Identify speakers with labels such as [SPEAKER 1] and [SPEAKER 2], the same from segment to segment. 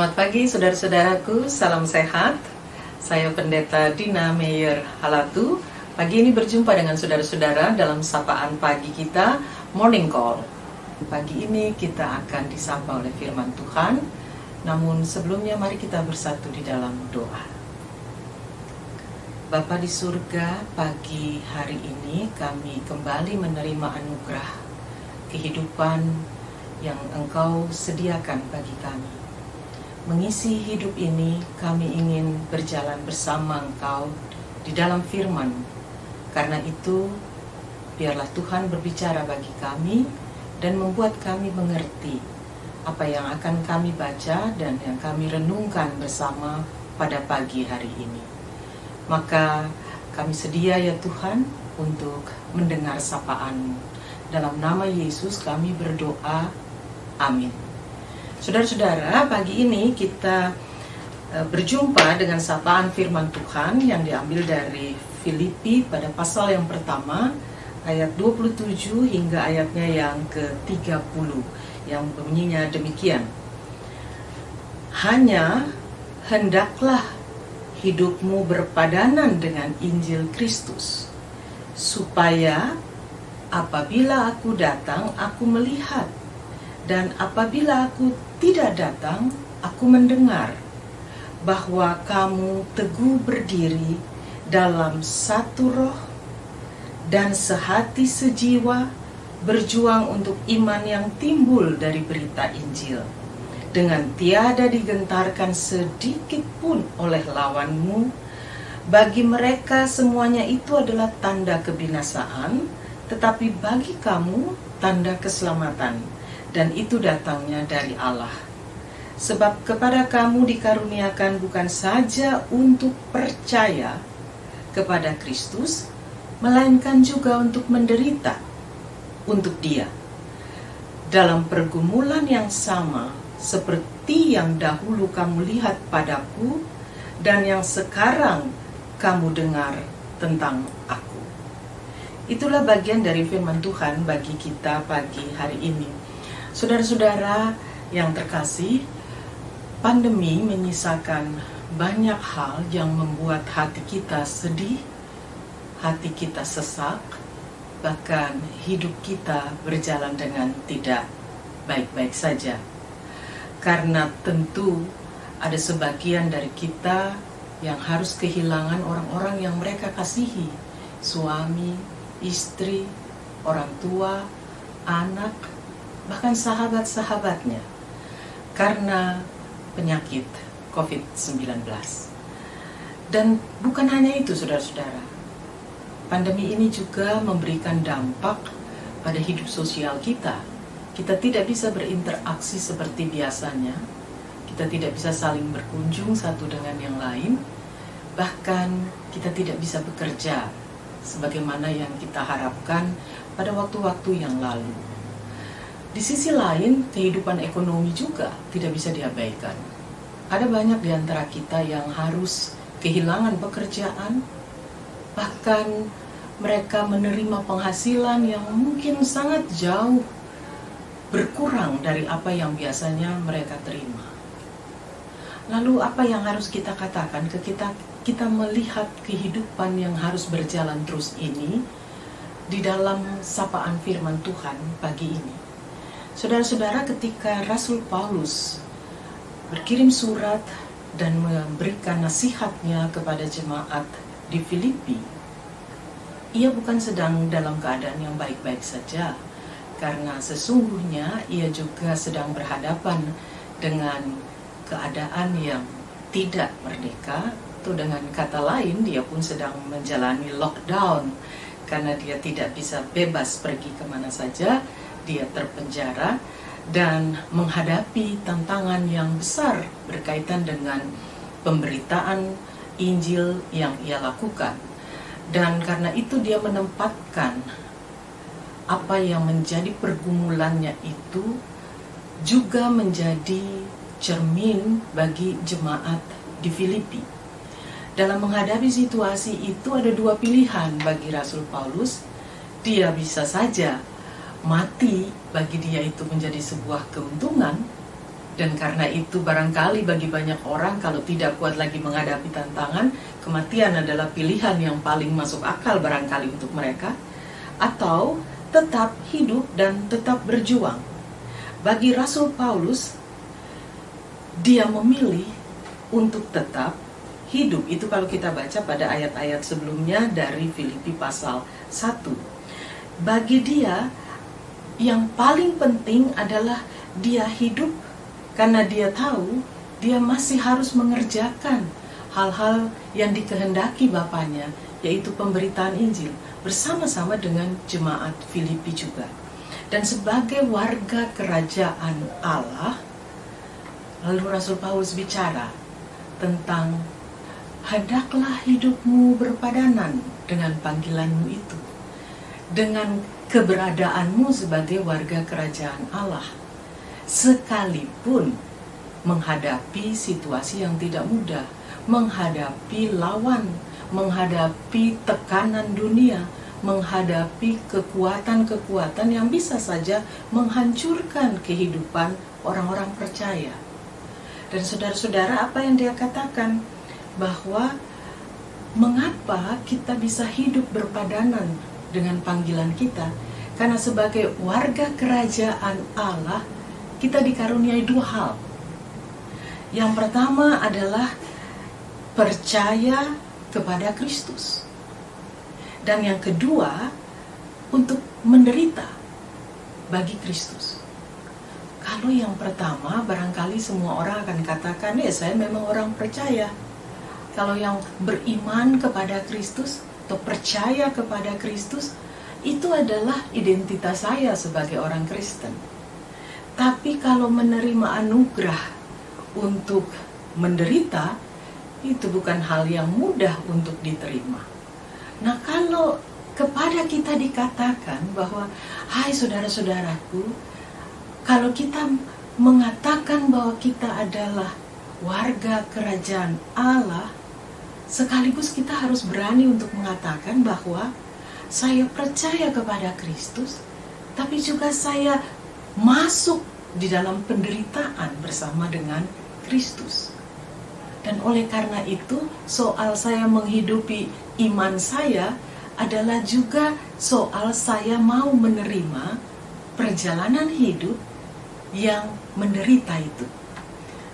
[SPEAKER 1] Selamat pagi saudara-saudaraku, salam sehat. Saya Pendeta Dina Meyer Halatu. Pagi ini berjumpa dengan saudara-saudara dalam sapaan pagi kita, Morning Call. Pagi ini kita akan disapa oleh firman Tuhan. Namun sebelumnya mari kita bersatu di dalam doa. Bapa di surga, pagi hari ini kami kembali menerima anugerah kehidupan yang Engkau sediakan bagi kami. Mengisi hidup ini, kami ingin berjalan bersama Engkau di dalam firman. Karena itu, biarlah Tuhan berbicara bagi kami dan membuat kami mengerti apa yang akan kami baca dan yang kami renungkan bersama pada pagi hari ini. Maka kami sedia ya Tuhan untuk mendengar sapaan-Mu. Dalam nama Yesus kami berdoa, amin. Saudara-saudara, pagi ini kita berjumpa dengan sapaan firman Tuhan yang diambil dari Filipi pada pasal yang pertama, ayat 27 hingga ayatnya yang ke-30, yang bunyinya demikian. Hanya hendaklah hidupmu berpadanan dengan Injil Kristus, supaya apabila aku datang, aku melihat, dan apabila aku tidak datang, aku mendengar bahwa kamu teguh berdiri dalam satu roh dan sehati sejiwa, berjuang untuk iman yang timbul dari berita Injil, dengan tiada digentarkan sedikit pun oleh lawanmu. Bagi mereka semuanya itu adalah tanda kebinasaan, tetapi bagi kamu tanda keselamatan. Dan itu datangnya dari Allah. Sebab kepada kamu dikaruniakan bukan saja untuk percaya kepada Kristus, melainkan juga untuk menderita untuk Dia. Dalam pergumulan yang sama, seperti yang dahulu kamu lihat padaku, dan yang sekarang kamu dengar tentang aku. Itulah bagian dari firman Tuhan bagi kita pagi hari ini. Saudara-saudara yang terkasih, pandemi menyisakan banyak hal yang membuat hati kita sedih, hati kita sesak, bahkan hidup kita berjalan dengan tidak baik-baik saja. Karena tentu ada sebagian dari kita yang harus kehilangan orang-orang yang mereka kasihi, suami, istri, orang tua, anak, bahkan sahabat-sahabatnya, karena penyakit COVID-19. Dan bukan hanya itu saudara-saudara, pandemi ini juga memberikan dampak pada hidup sosial kita. Kita tidak bisa berinteraksi seperti biasanya, kita tidak bisa saling berkunjung satu dengan yang lain, bahkan kita tidak bisa bekerja sebagaimana yang kita harapkan pada waktu-waktu yang lalu. Di sisi lain, kehidupan ekonomi juga tidak bisa diabaikan. Ada banyak di antara kita yang harus kehilangan pekerjaan, bahkan mereka menerima penghasilan yang mungkin sangat jauh berkurang dari apa yang biasanya mereka terima. Lalu apa yang harus kita katakan kita melihat kehidupan yang harus berjalan terus ini di dalam sapaan firman Tuhan pagi ini? Saudara-saudara, ketika Rasul Paulus berkirim surat dan memberikan nasihatnya kepada jemaat di Filipi, ia bukan sedang dalam keadaan yang baik-baik saja, karena sesungguhnya ia juga sedang berhadapan dengan keadaan yang tidak merdeka, atau dengan kata lain dia pun sedang menjalani lockdown, karena dia tidak bisa bebas pergi kemana saja. Dia terpenjara dan menghadapi tantangan yang besar berkaitan dengan pemberitaan Injil yang ia lakukan. Dan karena itu dia menempatkan apa yang menjadi pergumulannya itu juga menjadi cermin bagi jemaat di Filipi. Dalam menghadapi situasi itu ada dua pilihan bagi Rasul Paulus. Dia bisa saja mati, bagi dia itu menjadi sebuah keuntungan, Dan karena itu barangkali bagi banyak orang kalau tidak kuat lagi menghadapi tantangan, kematian adalah pilihan yang paling masuk akal barangkali untuk mereka. Atau tetap hidup dan tetap berjuang. Bagi Rasul Paulus, dia memilih untuk tetap hidup. Itu kalau kita baca pada ayat-ayat sebelumnya dari Filipi pasal 1. Bagi dia, yang paling penting adalah dia hidup karena dia tahu dia masih harus mengerjakan hal-hal yang dikehendaki Bapaknya, yaitu pemberitaan Injil, bersama-sama dengan jemaat Filipi juga. Dan sebagai warga kerajaan Allah, lalu Rasul Paulus bicara tentang hendaklah hidupmu berpadanan dengan panggilanmu itu, dengan keberadaanmu sebagai warga kerajaan Allah, sekalipun menghadapi situasi yang tidak mudah, menghadapi lawan, menghadapi tekanan dunia, menghadapi kekuatan-kekuatan yang bisa saja menghancurkan kehidupan orang-orang percaya. Dan saudara-saudara, apa yang dia katakan? Bahwa mengapa kita bisa hidup berpadanan dengan panggilan kita? Karena sebagai warga kerajaan Allah, kita dikaruniai dua hal. Yang pertama adalah percaya kepada Kristus. Dan yang kedua, untuk menderita bagi Kristus. Kalau yang pertama, barangkali semua orang akan katakan, ya saya memang orang percaya. Kalau yang beriman kepada Kristus atau percaya kepada Kristus, itu adalah identitas saya sebagai orang Kristen. Tapi kalau menerima anugerah untuk menderita, itu bukan hal yang mudah untuk diterima. Nah, kalau kepada kita dikatakan bahwa, hai saudara-saudaraku, kalau kita mengatakan bahwa kita adalah warga kerajaan Allah, sekaligus kita harus berani untuk mengatakan bahwa saya percaya kepada Kristus, tapi juga saya masuk di dalam penderitaan bersama dengan Kristus. Dan oleh karena itu, soal saya menghidupi iman saya adalah juga soal saya mau menerima perjalanan hidup yang menderita itu.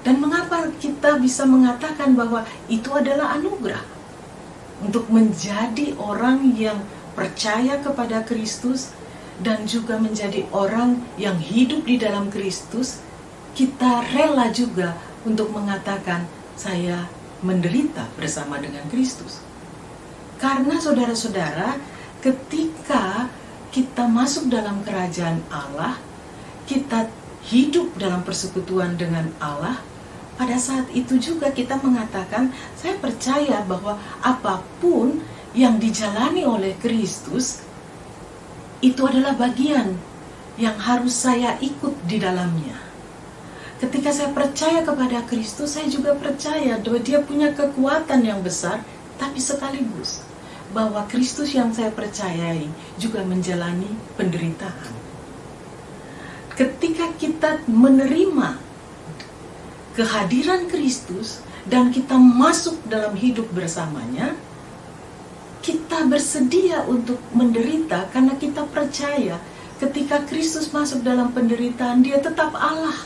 [SPEAKER 1] Dan mengapa kita bisa mengatakan bahwa itu adalah anugerah? Untuk menjadi orang yang percaya kepada Kristus dan juga menjadi orang yang hidup di dalam Kristus, kita rela juga untuk mengatakan saya menderita bersama dengan Kristus. Karena saudara-saudara, ketika kita masuk dalam kerajaan Allah, kita hidup dalam persekutuan dengan Allah, pada saat itu juga kita mengatakan, saya percaya bahwa apapun yang dijalani oleh Kristus, itu adalah bagian yang harus saya ikut di dalamnya. Ketika saya percaya kepada Kristus, saya juga percaya bahwa Dia punya kekuatan yang besar, tapi sekaligus bahwa Kristus yang saya percayai juga menjalani penderitaan. Ketika kita menerima kehadiran Kristus dan kita masuk dalam hidup bersamanya, kita bersedia untuk menderita karena kita percaya ketika Kristus masuk dalam penderitaan, Dia tetap Allah.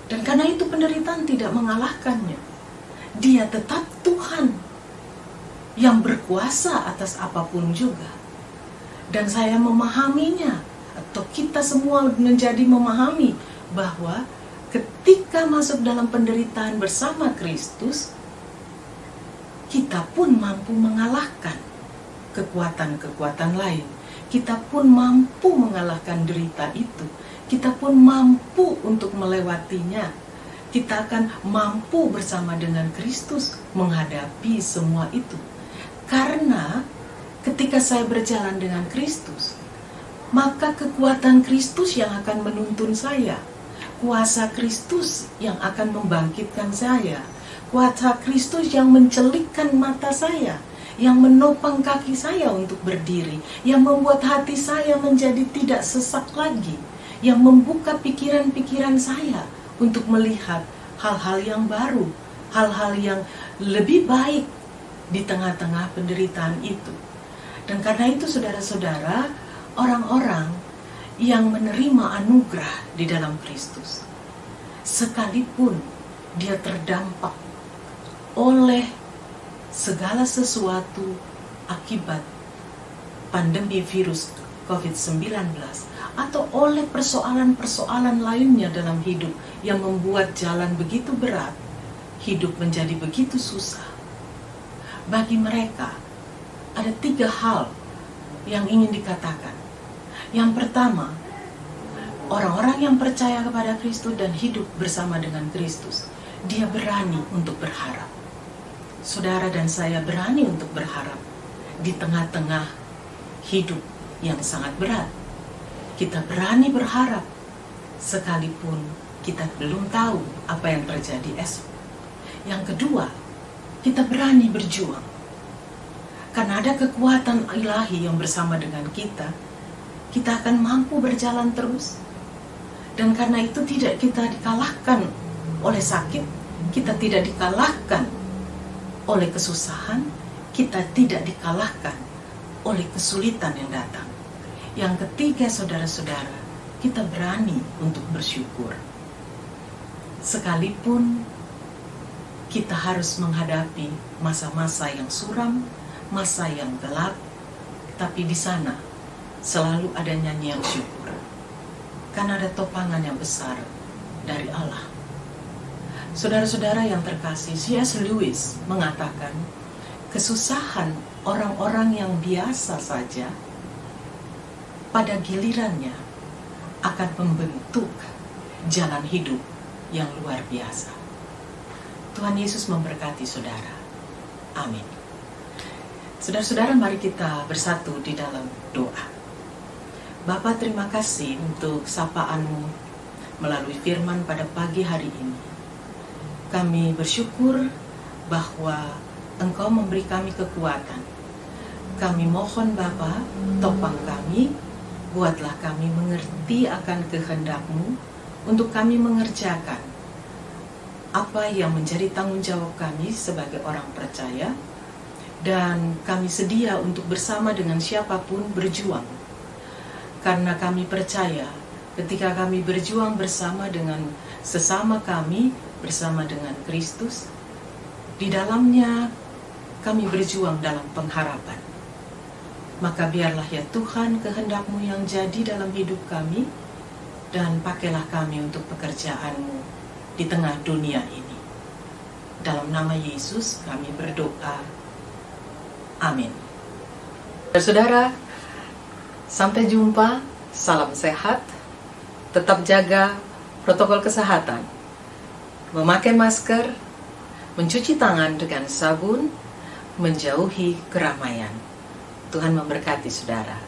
[SPEAKER 1] Dan karena itu penderitaan tidak mengalahkannya. Dia tetap Tuhan yang berkuasa atas apapun juga. Dan saya memahaminya, atau kita semua menjadi memahami bahwa ketika masuk dalam penderitaan bersama Kristus, kita pun mampu mengalahkan kekuatan-kekuatan lain. Kita pun mampu mengalahkan derita itu. Kita pun mampu untuk melewatinya. Kita akan mampu bersama dengan Kristus menghadapi semua itu. Karena ketika saya berjalan dengan Kristus, maka kekuatan Kristus yang akan menuntun saya. Kuasa Kristus yang akan membangkitkan saya. Kuasa Kristus yang mencelikkan mata saya, yang menopang kaki saya untuk berdiri, yang membuat hati saya menjadi tidak sesak lagi, yang membuka pikiran-pikiran saya untuk melihat hal-hal yang baru, hal-hal yang lebih baik di tengah-tengah penderitaan itu. Dan karena itu saudara-saudara, orang-orang yang menerima anugerah di dalam Kristus, sekalipun dia terdampak oleh segala sesuatu akibat pandemi virus COVID-19 atau oleh persoalan-persoalan lainnya dalam hidup yang membuat jalan begitu berat, hidup menjadi begitu susah. Bagi mereka ada 3 hal yang ingin dikatakan. Yang pertama, orang-orang yang percaya kepada Kristus dan hidup bersama dengan Kristus, dia berani untuk berharap. Saudara dan saya berani untuk berharap di tengah-tengah hidup yang sangat berat. Kita berani berharap sekalipun kita belum tahu apa yang terjadi esok. Yang kedua, kita berani berjuang. Karena ada kekuatan ilahi yang bersama dengan kita akan mampu berjalan terus. Dan karena itu tidak kita dikalahkan oleh sakit, kita tidak dikalahkan oleh kesusahan, kita tidak dikalahkan oleh kesulitan yang datang. Yang ketiga, saudara-saudara, kita berani untuk bersyukur. Sekalipun kita harus menghadapi masa-masa yang suram, masa yang gelap, tapi di sana selalu ada nyanyian syukur. Karena ada topangan yang besar dari Allah. Saudara-saudara yang terkasih, C.S. Lewis mengatakan, kesusahan orang-orang yang biasa saja pada gilirannya akan membentuk jalan hidup yang luar biasa. Tuhan Yesus memberkati saudara. Amin. Saudara-saudara, mari kita bersatu di dalam doa. Bapa, terima kasih untuk sapaan-Mu melalui firman pada pagi hari ini. Kami bersyukur bahwa Engkau memberi kami kekuatan. Kami mohon Bapa, topang kami, buatlah kami mengerti akan kehendak-Mu untuk kami mengerjakan apa yang menjadi tanggung jawab kami sebagai orang percaya, dan kami sedia untuk bersama dengan siapapun berjuang. Karena kami percaya ketika kami berjuang bersama dengan sesama kami, bersama dengan Kristus, di dalamnya kami berjuang dalam pengharapan. Maka biarlah ya Tuhan kehendak-Mu yang jadi dalam hidup kami, dan pakailah kami untuk pekerjaan-Mu di tengah dunia ini. Dalam nama Yesus kami berdoa. Amin. Saudara, sampai jumpa. Salam sehat. Tetap jaga protokol kesehatan. Memakai masker, mencuci tangan dengan sabun, menjauhi keramaian. Tuhan memberkati saudara.